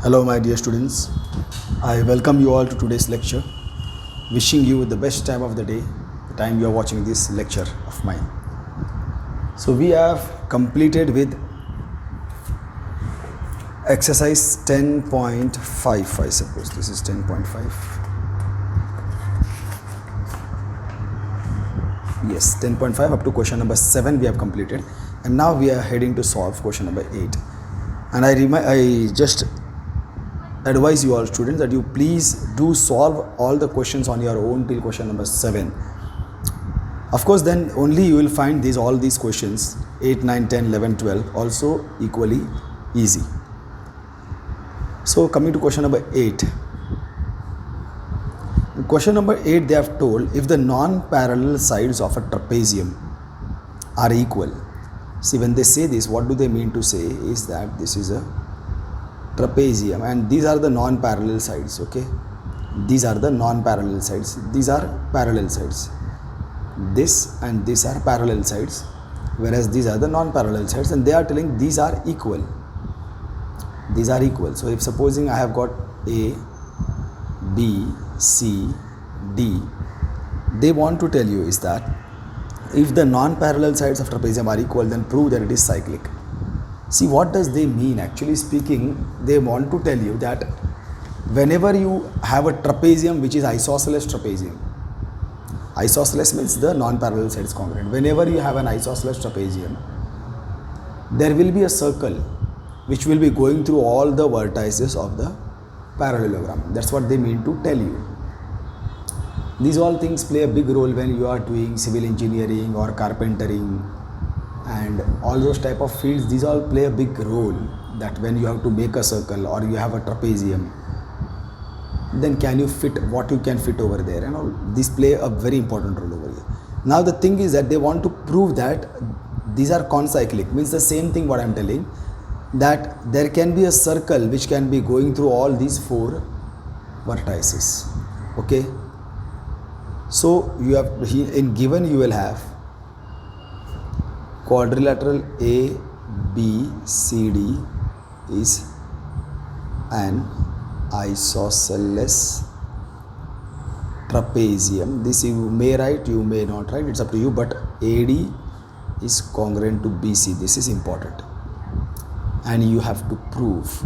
Hello, my dear students. I welcome you all to today's lecture. Wishing you the best time of the day, the time you are watching this lecture of mine. So, we have completed with exercise 10.5, I suppose. This is 10.5. Yes, 10.5 up to question number 7 we have completed. And now we are heading to solve question number 8. And I just advise you all students that you please do solve all the questions on your own till question number 7. Of course, then only you will find all these questions 8, 9, 10, 11, 12 also equally easy. So coming to question number 8. In question number 8 they have told if the non-parallel sides of a trapezium are equal. See, when they say this, what do they mean to say is that this is a trapezium and these are the non-parallel sides. Okay, these are the non-parallel sides, these are parallel sides, this and these are parallel sides, whereas these are the non-parallel sides, and they are telling these are equal. These are equal. So if supposing I have got A, B, C, D, they want to tell you is that if the non-parallel sides of trapezium are equal, then prove that it is cyclic. See, what does they mean? Actually speaking, they want to tell you that whenever you have a trapezium which is isosceles trapezium, isosceles means the non-parallel sides congruent. Whenever you have an isosceles trapezium, there will be a circle which will be going through all the vertices of the parallelogram. That's what they mean to tell you. These all things play a big role when you are doing civil engineering or carpentering and all those type of fields. These all play a big role, that when you have to make a circle or you have a trapezium, then can you fit what you can fit over there, and all these play a very important role over here. Now the thing is that they want to prove that these are concyclic, means the same thing what I am telling, that there can be a circle which can be going through all these 4 vertices. Okay, so you have in given you will have quadrilateral A, B, C, D is an isosceles trapezium. This you may write, you may not write, it's up to you, but AD is congruent to BC. This is important, and you have to prove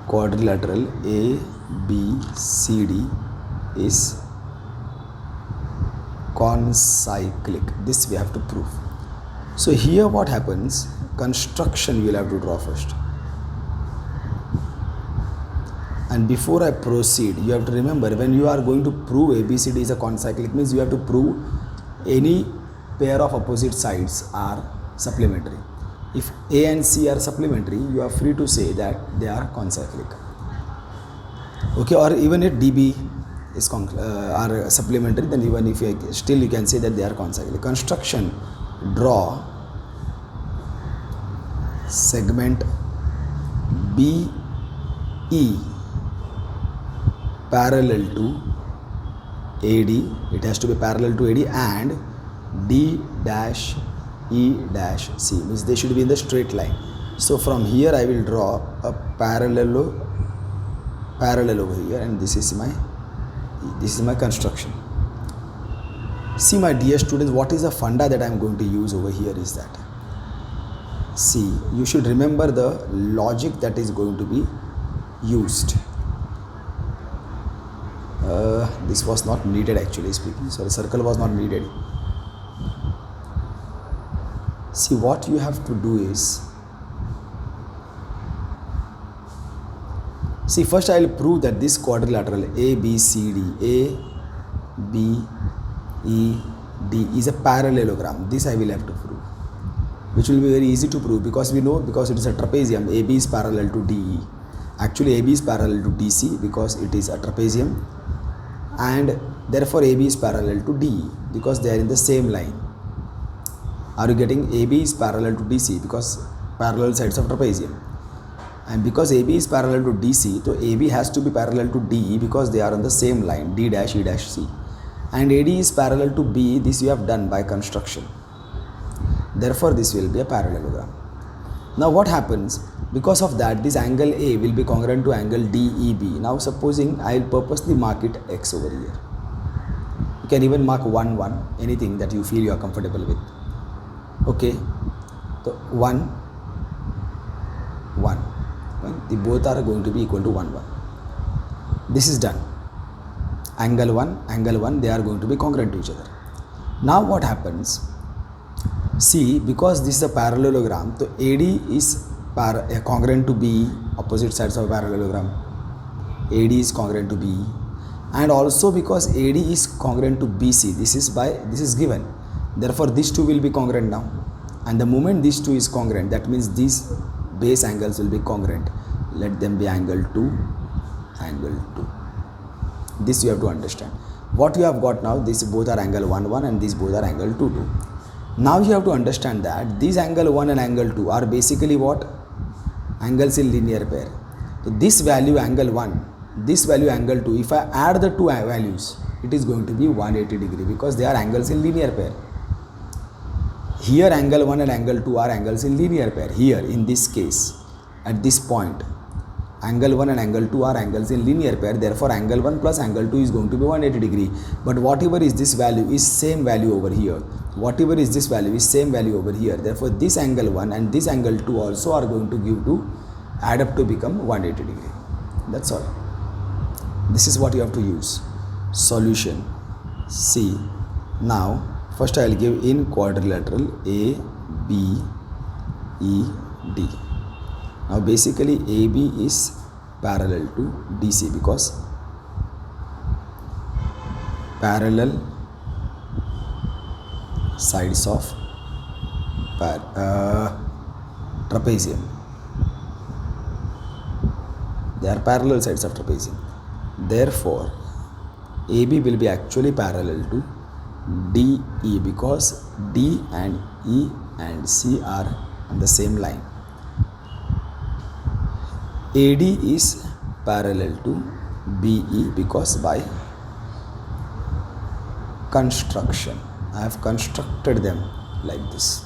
quadrilateral A, B, C, D is concyclic. This we have to prove. So here what happens, construction you will have to draw first, and before I proceed you have to remember, when you are going to prove ABCD is a concyclic, means you have to prove any pair of opposite sides are supplementary. If A and C are supplementary, you are free to say that they are concyclic. Okay, or even if DB is are supplementary, then even if still you can say that they are concyclic. Construction: draw segment BE parallel to AD, it has to be parallel to AD, and D dash E dash C, means they should be in the straight line. So from here I will draw a parallel over here, and this is my construction. See, my dear students, what is the funda that I am going to use over here is that, see, you should remember the logic that is going to be used. This was not needed actually speaking, so the circle was not needed. See, what you have to do is, see, first I will prove that this quadrilateral A, B, C, D, A, B, E, D is a parallelogram. This I will have to prove, which will be very easy to prove, because we know, because it is a trapezium, AB is parallel to DE. Actually AB is parallel to DC because it is a trapezium, and therefore AB is parallel to DE because they are in the same line. Are you getting? AB is parallel to DC because parallel sides of trapezium, and because AB is parallel to DC, so AB has to be parallel to DE because they are on the same line, D dash E dash C, and AD is parallel to B. This you have done by construction. Therefore this will be a parallelogram. Now what happens, Because of that, this angle A will be congruent to angle DEB. Now supposing I will purposely mark it X over here. You can even mark 1, 1, anything that you feel you are comfortable with. Okay, so 1, 1. The both are going to be equal to 1, 1. This is done. Angle 1, they are going to be congruent to each other. Now what happens? See, because this is a parallelogram, so AD is congruent to B, opposite sides of a parallelogram. AD is congruent to B, and also because AD is congruent to BC, this is given. Therefore, these two will be congruent now. And the moment these two is congruent, that means these base angles will be congruent. Let them be angle 2, angle 2. This you have to understand. What you have got now, these both are angle 1, 1 and these both are angle 2, 2. Now you have to understand that these angle 1 and angle 2 are basically what? Angles in linear pair. So this value angle 1, this value angle 2, if I add the two values, it is going to be 180 degree because they are angles in linear pair. Here angle 1 and angle 2 are angles in linear pair. Here in this case, at this point, angle 1 and angle 2 are angles in linear pair. Therefore, angle 1 plus angle 2 is going to be 180 degree. But whatever is this value is same value over here. Whatever is this value is same value over here. Therefore, this angle 1 and this angle 2 also are going to give to add up to become 180 degree. That's all. This is what you have to use. Solution. See. Now, first I will give in quadrilateral A, B, E, D. Now basically AB is parallel to DC because parallel sides of trapezium. They are parallel sides of trapezium. Therefore, AB will be actually parallel to DE because D and E and C are on the same line. AD is parallel to BE because by construction, I have constructed them like this.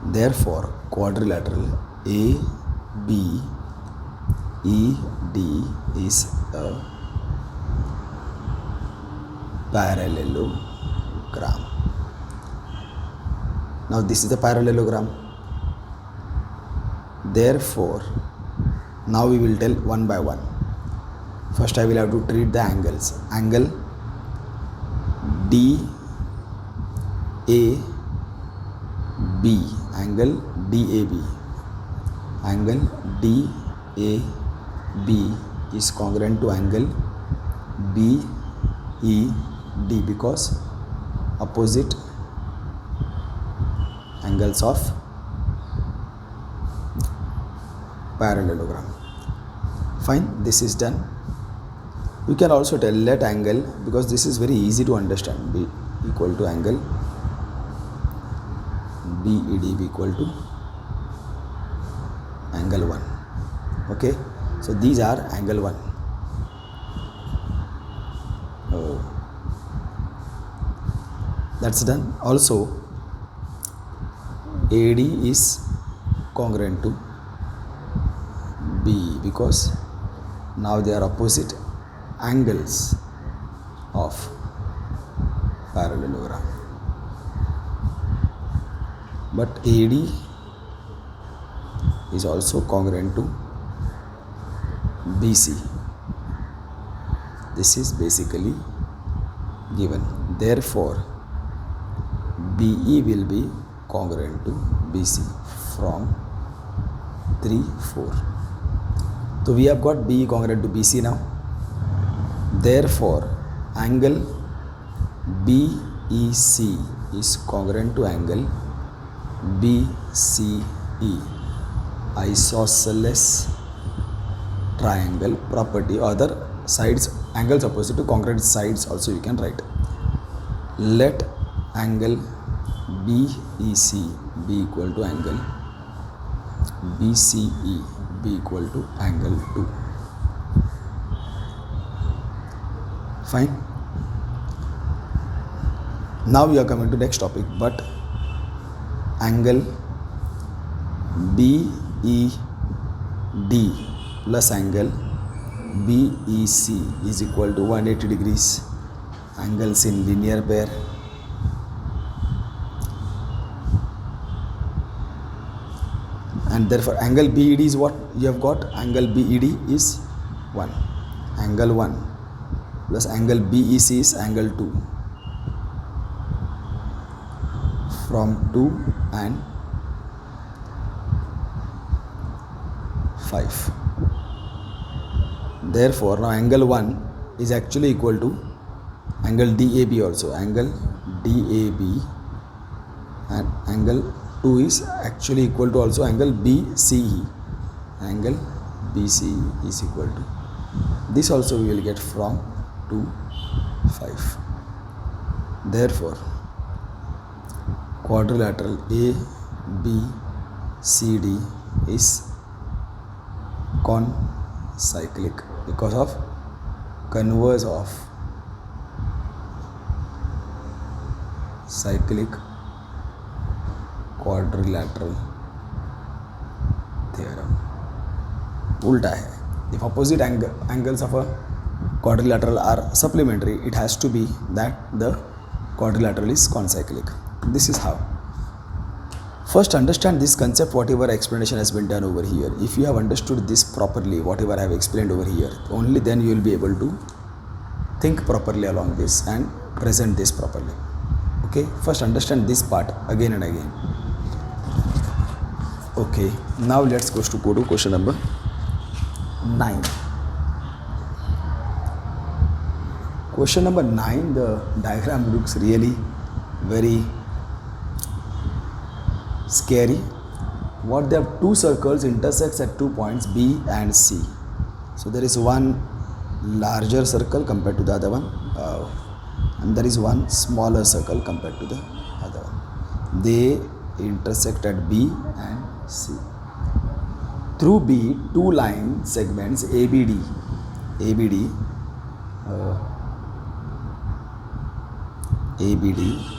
Therefore, quadrilateral ABED is a parallelogram. Now this is the parallelogram. Therefore, now we will tell one by one. First I will have to treat the angles. Angle DAB, angle DAB. Angle DAB is congruent to angle BED because opposite angles of parallelogram. Fine, this is done. You can also tell let angle, because this is very easy to understand, be equal to angle BED be equal to angle 1. Okay, so these are angle 1. That's done. Also, AD is congruent to B because now they are opposite angles of parallelogram. But AD is also congruent to BC. This is basically given. Therefore, BE will be congruent to BC from 3, 4. So we have got BE congruent to BC now. Therefore, angle BEC is congruent to angle BCE. Isosceles triangle property. Other sides, angles opposite to congruent sides also you can write. Let angle BEC be equal to angle BCE be equal to angle 2. Fine. Now we are coming to next topic, but angle BED BED plus angle BEC is equal to 180 degrees. Angles in linear pair. And therefore angle BED is what you have got. Angle BED is 1. Angle 1 plus angle BEC is angle 2. From 2 and 5. Therefore now angle 1 is actually equal to angle DAB also. Angle DAB and angle 2 is actually equal to also angle BCE. Angle BCE is equal to this also we will get from 2, 5. Therefore quadrilateral ABCD is concyclic because of converse of cyclic quadrilateral theorem. उल्टा है. If opposite angles of a quadrilateral are supplementary, it has to be that the quadrilateral is concyclic. This is how. First understand this concept, whatever explanation has been done over here. If you have understood this properly, whatever I have explained over here, only then you will be able to think properly along this and present this properly. Okay, first understand this part again and again. Okay, now let's go to question number 9. Question number 9, the diagram looks really very scary. What they have, two circles intersects at 2 points B and C. So there is one larger circle compared to the other one, and there is one smaller circle compared to the other one. They intersect at B and C. Through B, two line segments ABD,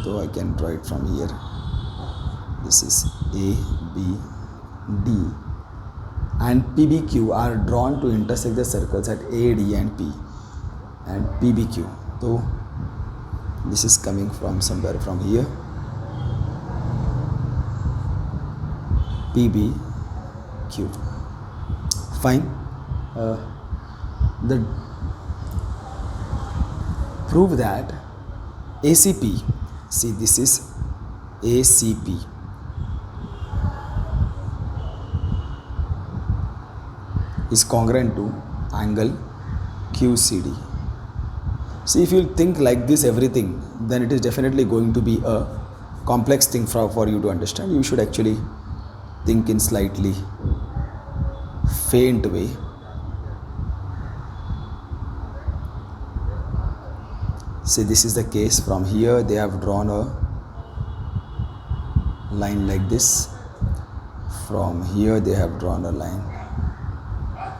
so I can draw it from here. This is ABD and PBQ are drawn to intersect the circles at AD and P and PBQ. So this is coming from somewhere from here. PBQ. Fine. The prove that ACP. See, this is ACP. Is congruent to angle QCD. See, if you think like this everything, then it is definitely going to be a complex thing for you to understand. You should actually think in slightly faint way. See, this is the case. From here they have drawn a line like this. From here they have drawn a line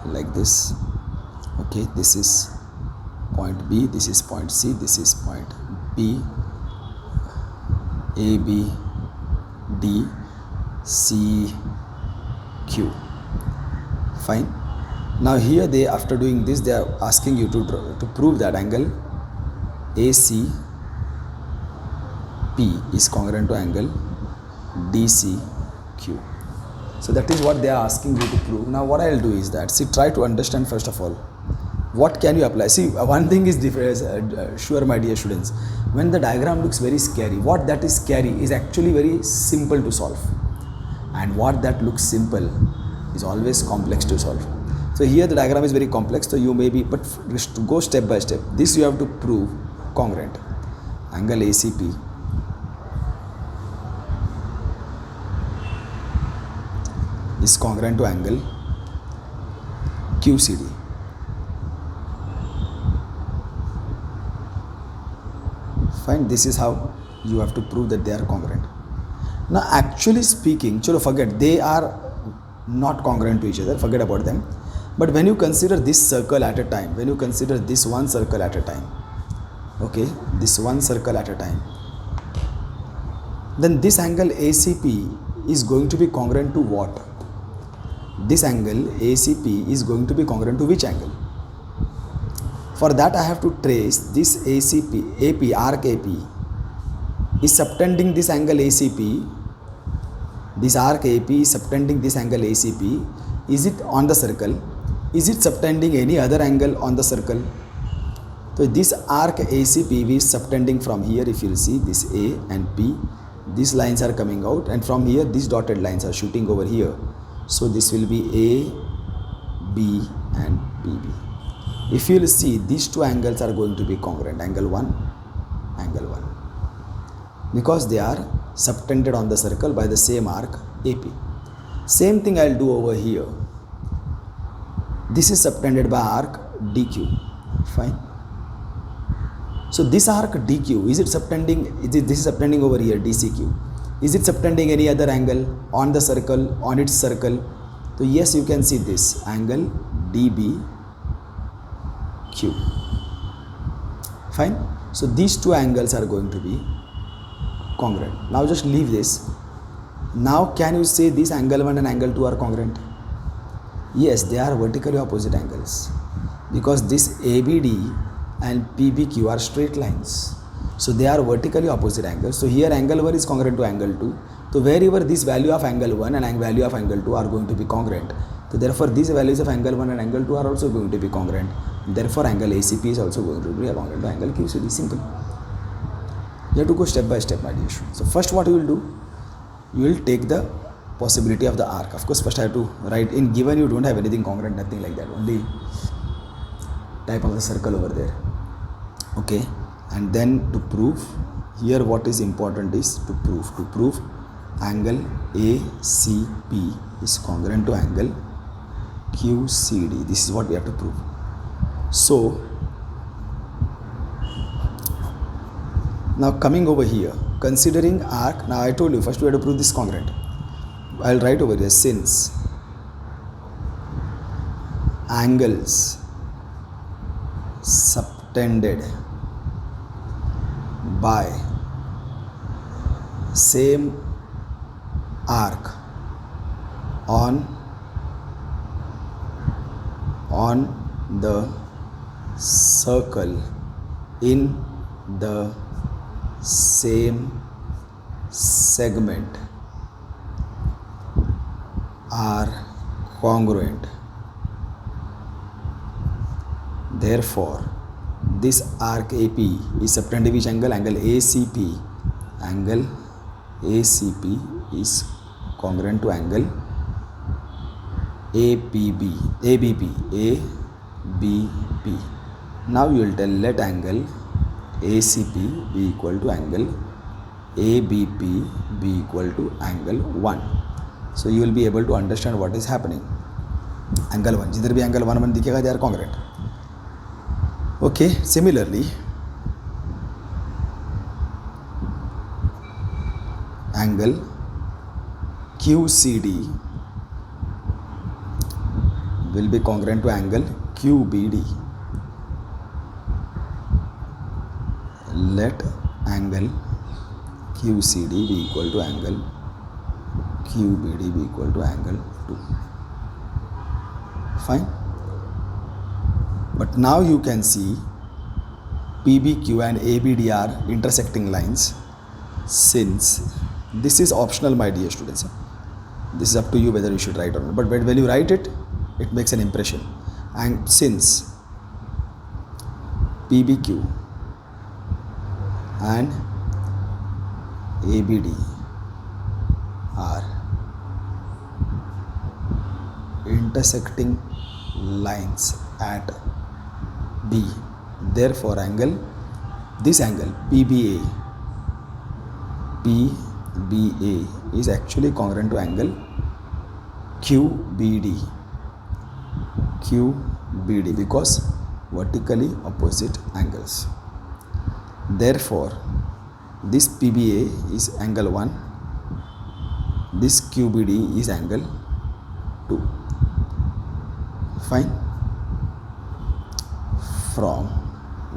like this. Okay, this is point B, this is point C, this is point B, A, B, D, C, Q. Fine. Now here they, after doing this, they are asking you to prove that angle ACP is congruent to angle DCQ. So that is what they are asking you to prove. Now what I will do is that, see, try to understand first of all, what can you apply? See, one thing is sure, my dear students, when the diagram looks very scary, what that is scary is actually very simple to solve, and what that looks simple is always complex to solve. So here the diagram is very complex, so you may be, but to go step by step, this you have to prove congruent. Angle ACP is congruent to angle QCD. Fine, this is how you have to prove that they are congruent. Now actually speaking, chalo forget, they are not congruent to each other, forget about them. But when you consider this circle at a time, when you consider this one circle at a time, okay, this one circle at a time, then this angle ACP is going to be congruent to what? this angle ACP is going to be congruent to which angle? For that I have to trace this ACP, AP, arc AP is subtending this angle ACP. This arc AP is subtending this angle ACP. Is it on the circle? Is it subtending any other angle on the circle? So this arc ACP is subtending from here. If you will see this A and P, these lines are coming out, and from here these dotted lines are shooting over here. So this will be A, B and PB. If you will see, these two angles are going to be congruent, angle 1, angle 1, because they are subtended on the circle by the same arc AP. Same thing I will do over here. This is subtended by arc DQ. Fine. So this arc DQ, is it subtending? This is subtending over here DCQ. Is it subtending any other angle on the circle, on its circle? So yes, you can see this angle DBQ. Fine. So these two angles are going to be congruent. Now just leave this. Now can you say this angle 1 and angle 2 are congruent? Yes, they are vertically opposite angles, because this ABD and PBQ are straight lines. So they are vertically opposite angles. So here angle 1 is congruent to angle 2. So wherever this value of angle 1 and value of angle 2 are going to be congruent, so therefore these values of angle 1 and angle 2 are also going to be congruent. Therefore angle ACP is also going to be congruent to angle QCD. Simple. You have to go step by step, my dear students. So first what you will do, you will take the possibility of the arc. Of course first I have to write in, given you don't have anything congruent, nothing like that, only type of the circle over there. Okay, and then to prove, here what is important is to prove angle ACP is congruent to angle QCD. This is what we have to prove. So now coming over here, considering arc, now I told you first we have to prove this congruent. I'll write over here, since angles subtended by same arc on the circle in the same segment are congruent. Therefore, this arc AP is subtending which angle? Angle ACP. Angle ACP is congruent to angle ABP. Now you will tell, let angle ACP be equal to angle ABP be equal to angle 1. So you will be able to understand what is happening. Angle 1, jidhar bhi angle 1 dikhega, they are congruent. Okay, similarly angle QCD will be congruent to angle QBD. Let angle QCD be equal to angle QBD be equal to angle 2. Fine. But now you can see PBQ and ABD are intersecting lines. Since this is optional, my dear students, this is up to you whether you should write or not, but when you write it, it makes an impression. And since PBQ and ABD are intersecting lines at B, therefore this angle PBA is actually congruent to angle QBD because vertically opposite angles. Therefore this PBA is angle 1, this QBD is angle 2. Fine. From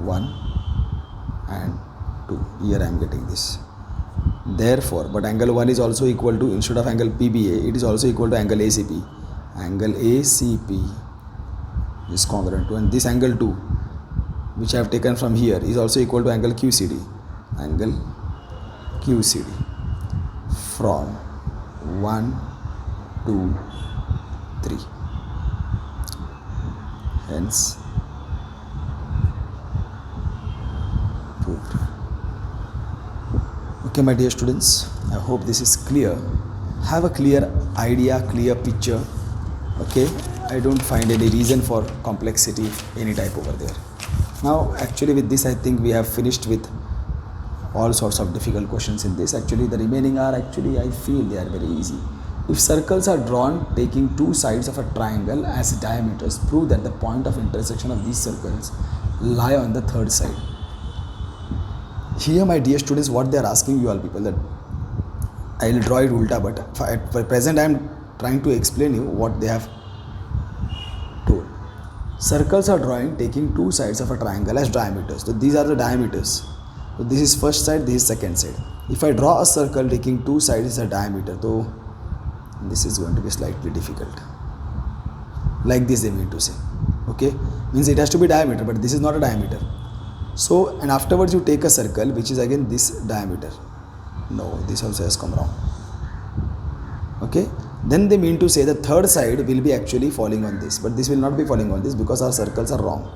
1 and 2, here I am getting this. Therefore, but angle 1 is also equal to, instead of angle PBA, it is also equal to angle ACP. angle ACP is congruent to, and this angle 2 which I have taken from here is also equal to angle QCD. Angle QCD from 1, 2, 3. Hence proved. Okay, my dear students, I hope this is clear. Have a clear idea, clear picture. Okay, I don't find any reason for complexity any type over there. Now actually with this I think we have finished with all sorts of difficult questions in this. Actually the remaining are actually, I feel they are very easy. If circles are drawn taking two sides of a triangle as diameters, prove that the point of intersection of these circles lie on the third side. Here my dear students, what they are asking you all people, that I will draw it ulta, but at present I am trying to explain you what they have told. Circles are drawing taking two sides of a triangle as diameters. So these are the diameters. So this is first side, this is second side. If I draw a circle taking two sides as a diameter, so this is going to be slightly difficult. Like this they mean to say. Okay, means it has to be diameter, but this is not a diameter. So, and afterwards you take a circle which is again this diameter. No, this also has come wrong. Okay, then they mean to say the third side will be actually falling on this, but this will not be falling on this because our circles are wrong.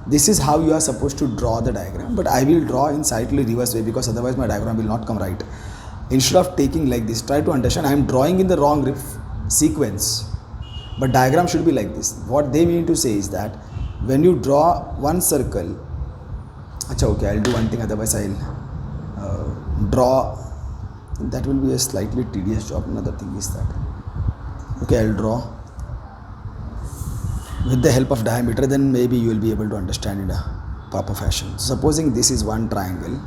This is how you are supposed to draw the diagram, but I will draw in slightly reverse way because otherwise my diagram will not come right. Instead of taking like this, try to understand I am drawing in the wrong sequence, but diagram should be like this. What they mean to say is that when you draw one circle, okay, I'll do one thing, otherwise I'll draw. That will be a slightly tedious job. Another thing is that, okay, I'll draw with the help of diameter, then maybe you will be able to understand in a proper fashion. Supposing this is one triangle,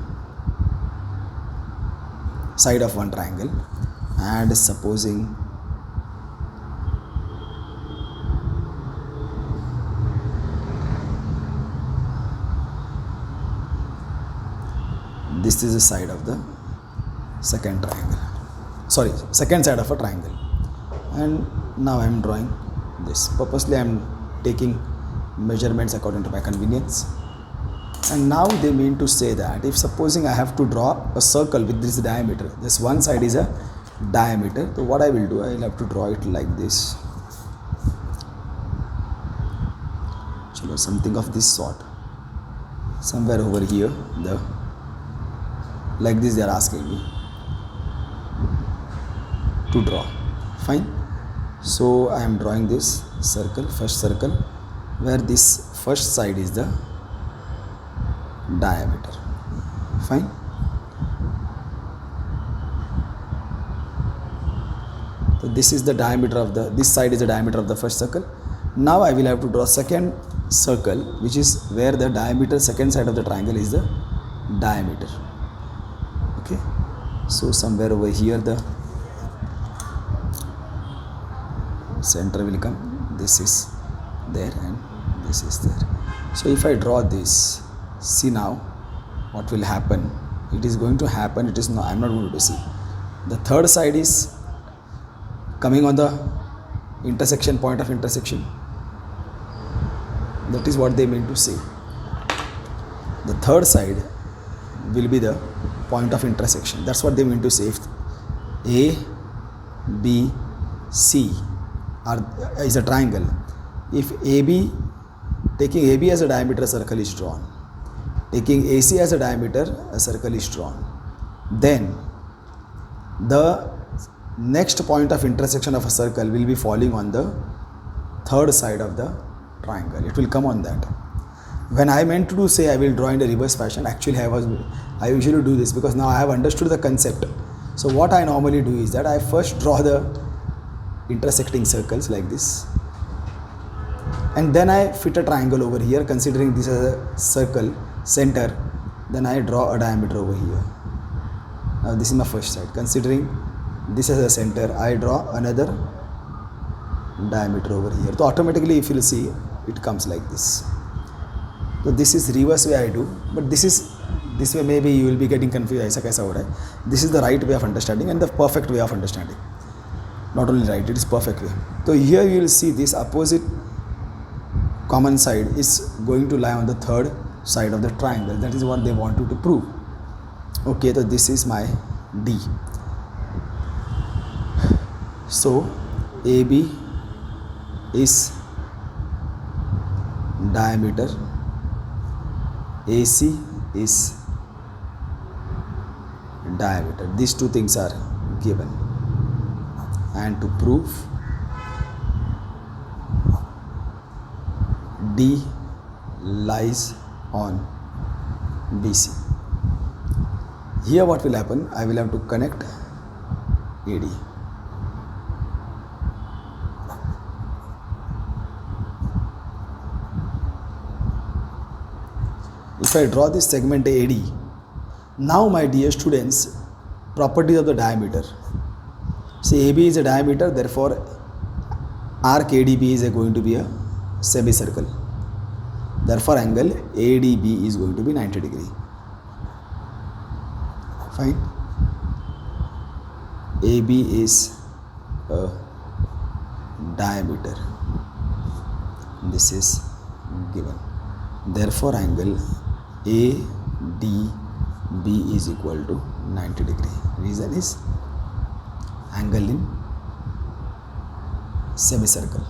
side of one triangle, and supposing this is the side of the second triangle, second side of a triangle, and now I am drawing this. Purposely I am taking measurements according to my convenience. And now they mean to say that if supposing I have to draw a circle with this diameter, this one side is a diameter, so what I will do, I will have to draw it like this. So something of this sort, somewhere over here, like this they are asking me to draw. Fine. So I am drawing this circle, first circle, where this first side is the diameter. Fine. So this is the diameter of this side is the diameter of the first circle. Now I will have to draw second circle, which is where the diameter, second side of the triangle is the diameter. Okay. So somewhere over here the center will come. This is there and this is there. So if I draw this, see now what will happen. It is going to happen, it is not, I am not going to see. The third side is coming on the intersection, point of intersection. That is what they mean to say. The third side will be the point of intersection. That's what they mean to say. If A, B, C is a triangle, if AB, taking AB as a diameter, a circle is drawn, taking AC as a diameter, a circle is drawn, then the next point of intersection of a circle will be falling on the third side of the triangle. It will come on that. When I meant to say I will draw in a reverse fashion, actually I usually do this because now I have understood the concept. So what I normally do is that I first draw the intersecting circles like this, and then I fit a triangle over here, considering this as a circle center, then I draw a diameter over here. Now this is my first side, considering this as a center, I draw another diameter over here. So automatically if you will see, it comes like this. So this is reverse way I do, but this way maybe you will be getting confused. This is the right way of understanding and the perfect way of understanding. not only right, it is perfect way. So here you will see this opposite common side is going to lie on the third side of the triangle. That is what they want you to prove. Okay, so this is my D. So AB is diameter, AC is diameter. These two things are given, and to prove D lies on BC. Here what will happen? I will have to connect AD. If I draw this segment AD, now my dear students, properties of the diameter. See, AB is a diameter, therefore arc ADB is going to be a semicircle. Therefore angle ADB is going to be 90 degree. Fine. AB is a diameter. This is given. Therefore angle ADB is equal to 90 degree. Reason is angle in semicircle.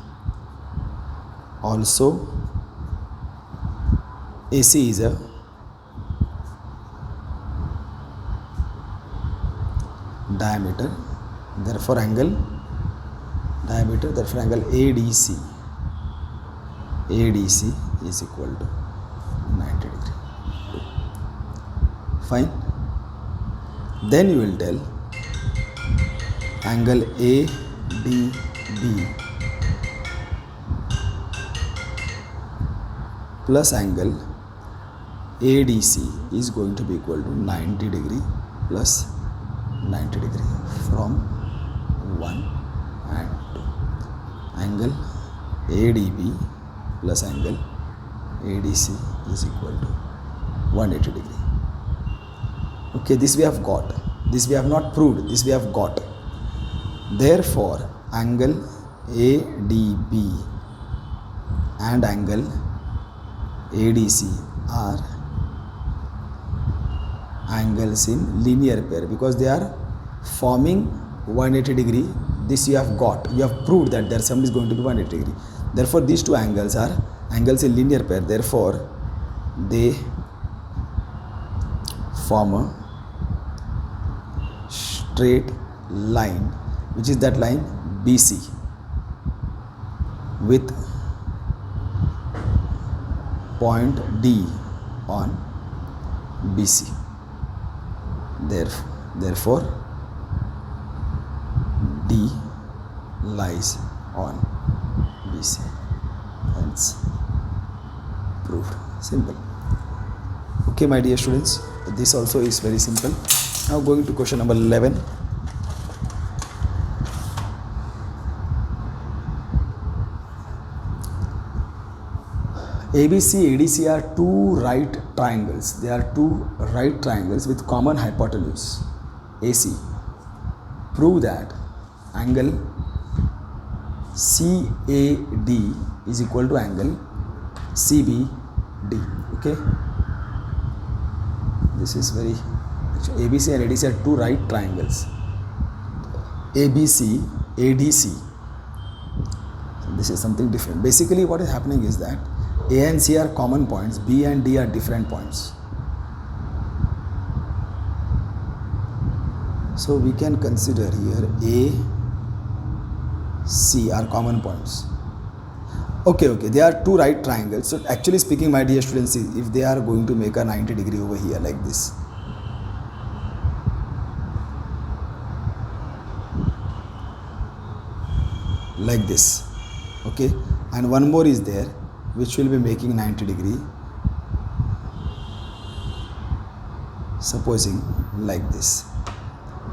Also AC is a diameter, therefore angle diameter, therefore angle ADC is equal to 90 degree. Fine. Then you will tell angle ADB plus angle ADC is going to be equal to 90 degree plus 90 degree from 1 and 2. Angle ADB plus angle ADC is equal to 180 degree. Okay, this we have got. This we have not proved. This we have got. Therefore, angle ADB and angle ADC are angles in linear pair because they are forming 180 degree. This you have got. You have proved that their sum is going to be 180 degree. Therefore, these two angles are angles in linear pair. Therefore, they form a straight line, which is that line BC with point D on BC. Therefore D lies on BC. Hence proved. Simple. Okay, my dear students, this also is very simple. Now going to question number 11. ABC, ADC are two right triangles. They are two right triangles with common hypotenuse AC. Prove that angle CAD is equal to angle CBD. Okay. This is very ABC and ADC are two right triangles. ABC, ADC. So this is something different. Basically, what is happening is that A and C are common points, B and D are different points. So we can consider here A, C are common points. Okay, they are two right triangles. So actually speaking, my dear students, if they are going to make a 90 degree over here like this, like this, okay, and one more is there which will be making 90 degree, supposing like this.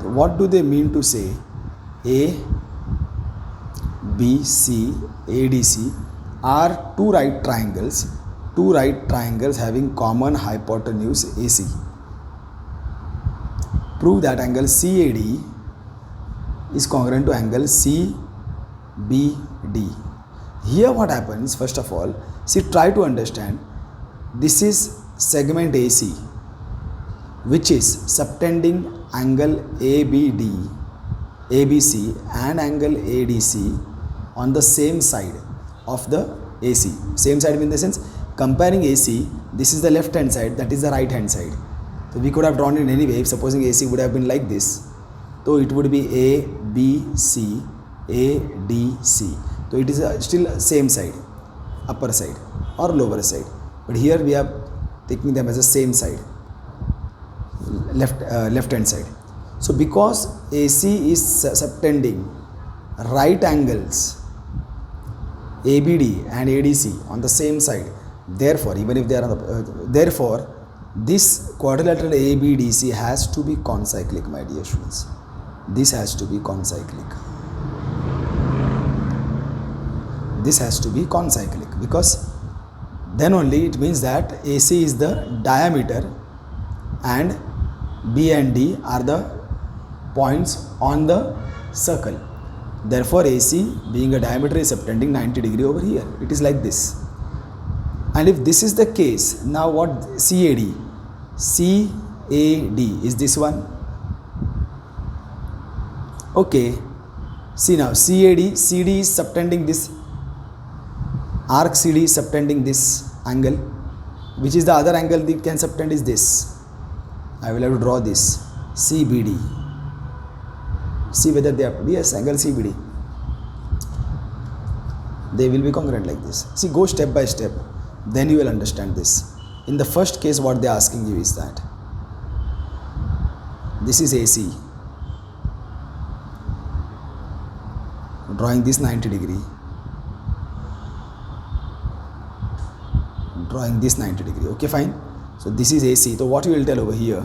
So what do they mean to say? A, B, C, ADC are two right triangles having common hypotenuse AC. Prove that angle CAD is congruent to angle CBD. Here what happens, first of all, see, try to understand, this is segment AC which is subtending angle ABC and angle ADC on the same side of the AC. Same side in the sense, comparing AC, this is the left hand side, that is the right hand side. So we could have drawn it any way. If supposing AC would have been like this, so it would be ABC, ADC. So it is still same side, upper side or lower side. But here we are taking them as the same side, left hand side. So because AC is subtending right angles ABD and ADC on the same side, therefore even if they are on the, therefore this quadrilateral ABDC has to be concyclic, my dear students. This has to be concyclic. This has to be concyclic, because then only it means that AC is the diameter and B and D are the points on the circle. Therefore AC being a diameter is subtending 90 degree over here. It is like this. And if this is the case, now what CAD? CAD is this one. Okay. See now, CD is subtending this. Arc CD is subtending this angle. Which is the other angle that can subtend is this. I will have to draw this. CBD. See whether they are, yes, angle CBD. They will be congruent like this. See, go step by step. Then you will understand this. In the first case, what they are asking you is that this is AC. Drawing this 90 degree. Drawing this 90 degree. Okay, fine. So this is AC. So what you will tell over here?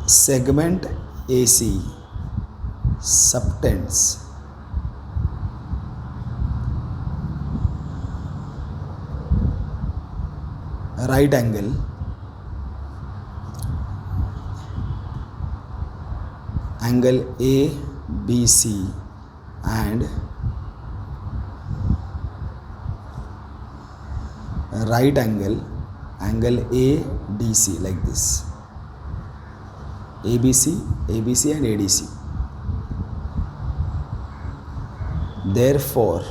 Segment AC subtends right angle ABC and right angle ADC, like this. ABC and ADC. Therefore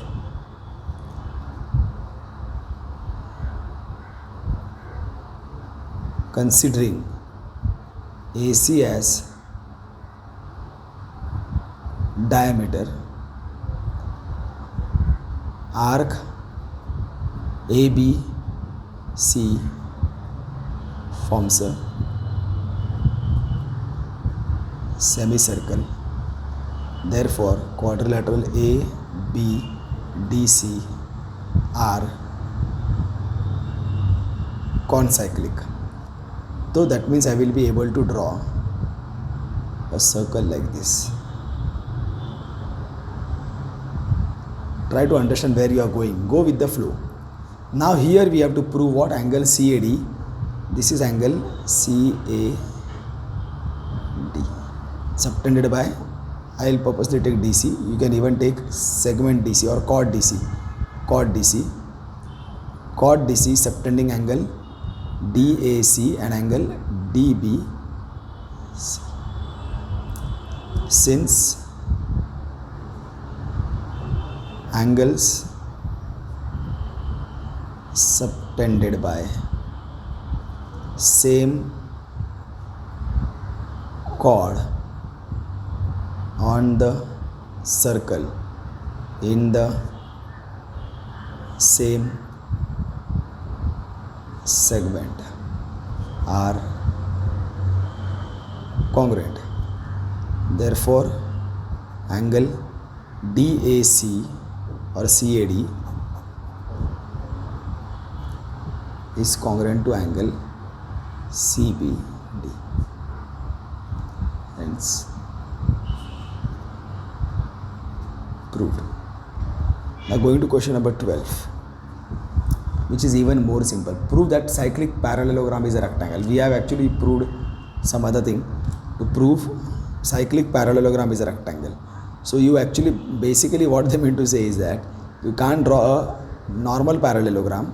considering AC as diameter, arc ABC forms a semicircle. Therefore quadrilateral ABDC are concyclic. So that means I will be able to draw a circle like this. Try to understand where you are going. Go with the flow. Now here we have to prove what? Angle CAD. This is angle CAD. Subtended by, I will purposely take DC. You can even take segment DC or chord DC. Chord DC. Chord DC subtending angle DAC and angle DB. Since angles subtended by same chord on the circle in the same segment are congruent. Therefore angle DAC or CAD is congruent to angle CBD. Hence proved. Now going to question number 12, which is even more simple. Prove that cyclic parallelogram is a rectangle. We have actually proved some other thing. To prove cyclic parallelogram is a rectangle. So you actually, basically what they mean to say is that you can't draw a normal parallelogram.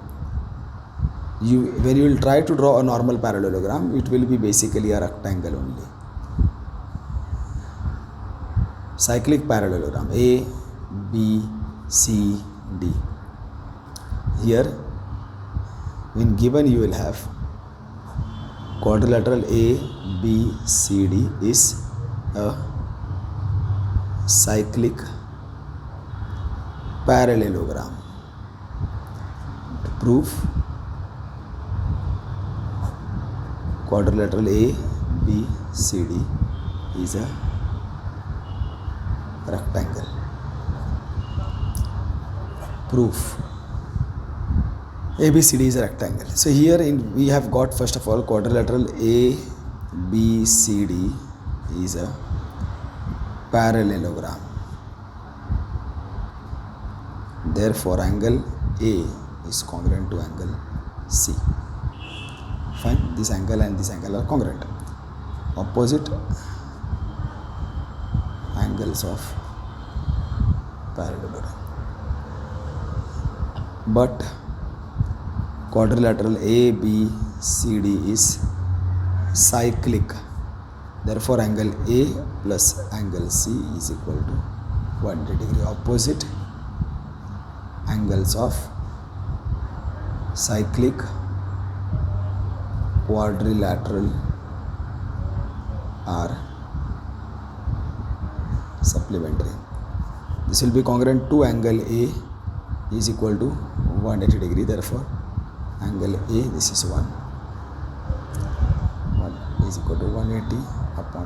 When you will try to draw a normal parallelogram, it will be basically a rectangle only. Cyclic parallelogram, A, B, C, D. Here, when given, you will have quadrilateral A, B, C, D is a cyclic parallelogram. To prove, quadrilateral A, B, C, D is a rectangle. Proof, ABCD is a rectangle. So here we have got, first of all, quadrilateral ABCD is a parallelogram. Therefore angle A is congruent to angle C. Fine, this angle and this angle are congruent. Opposite angles of parallelogram. But quadrilateral ABCD is cyclic. Therefore angle A plus angle C is equal to 180 degree. Opposite angles of cyclic quadrilateral are supplementary. This will be congruent to angle A is equal to 180 degree. Therefore angle A, this is 1 is equal to 180 upon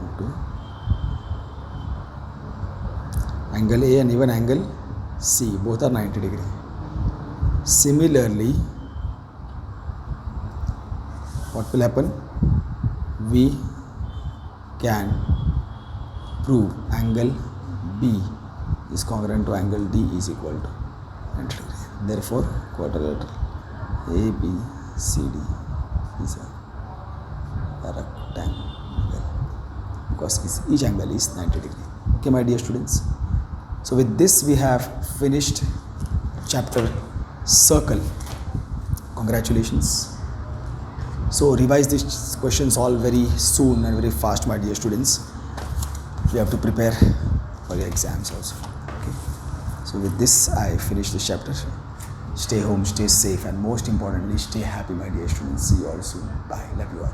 2. Angle A and even angle C both are 90 degree. Similarly, what will happen? We can prove angle B is congruent to angle D is equal to 90 degree. Therefore quadrilateral ABCD is a rectangle because each angle is 90 degree. Okay, my dear students. So with this we have finished chapter circle. Congratulations. So revise these questions all very soon and very fast, my dear students. You have to prepare for your exams also. Okay. So with this I finish this chapter. Stay home, stay safe, and most importantly, stay happy, my dear students. See you all soon. Bye. Love you all.